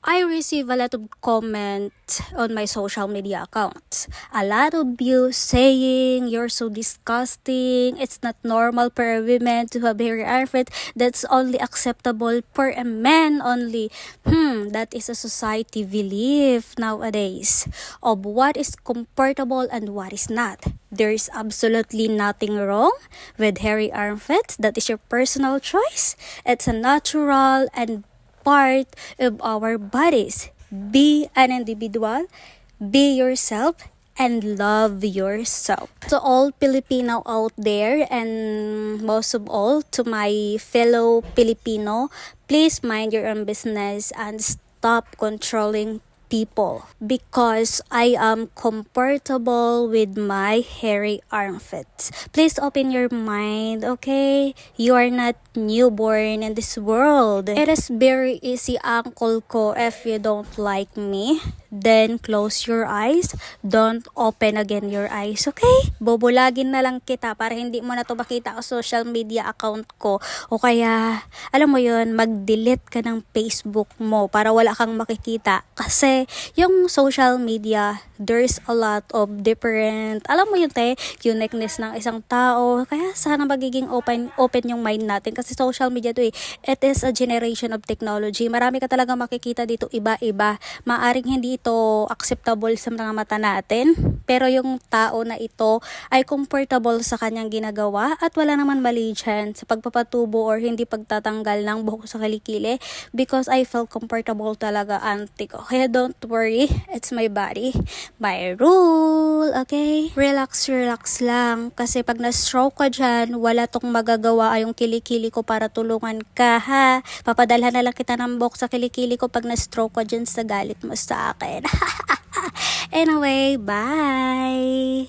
I receive a lot of comments on my social media accounts. A lot of you saying you're so disgusting. It's not normal for a woman to have hairy armpit. That's only acceptable for a man only. That is a society belief nowadays of what is comfortable and what is not. There is absolutely nothing wrong with hairy armpits. That is your personal choice. It's a natural and part of our bodies. Be an individual, be yourself, and love yourself. To all Filipino out there, and most of all to my fellow Filipino, please mind your own business and stop controlling people, because I am comfortable with my hairy armpits. Please open your mind, okay? You are not newborn in this world. It is very easy, uncle ko, if you don't like me, then close your eyes. Don't open again your eyes, okay? Bubulagin na lang kita para hindi mo na to makita sa social media account ko. O kaya, alam mo yun, mag-delete ka ng Facebook mo para wala kang makikita. Kasi yung social media, there's a lot of different, alam mo yun uniqueness ng isang tao. Kaya sana magiging open yung mind natin. Kasi social media to it is a generation of technology. Marami ka talaga makikita dito, iba-iba. Maaring hindi ito acceptable sa mga mata natin, pero yung tao na ito ay comfortable sa kanyang ginagawa at wala naman mali dyan sa pagpapatubo or hindi pagtatanggal ng buhok sa kilikili, because I feel comfortable talaga, auntie ko. Kaya don't worry, it's my body, my rule, okay? Relax lang, kasi pag na-stroke ka dyan, wala tong magagawa ay yung kilikili ko para tulungan ka, ha? Papadalhan na lang kita ng buhok sa kilikili ko pag na-stroke ka dyan sa galit mo sa akin. Anyway, bye!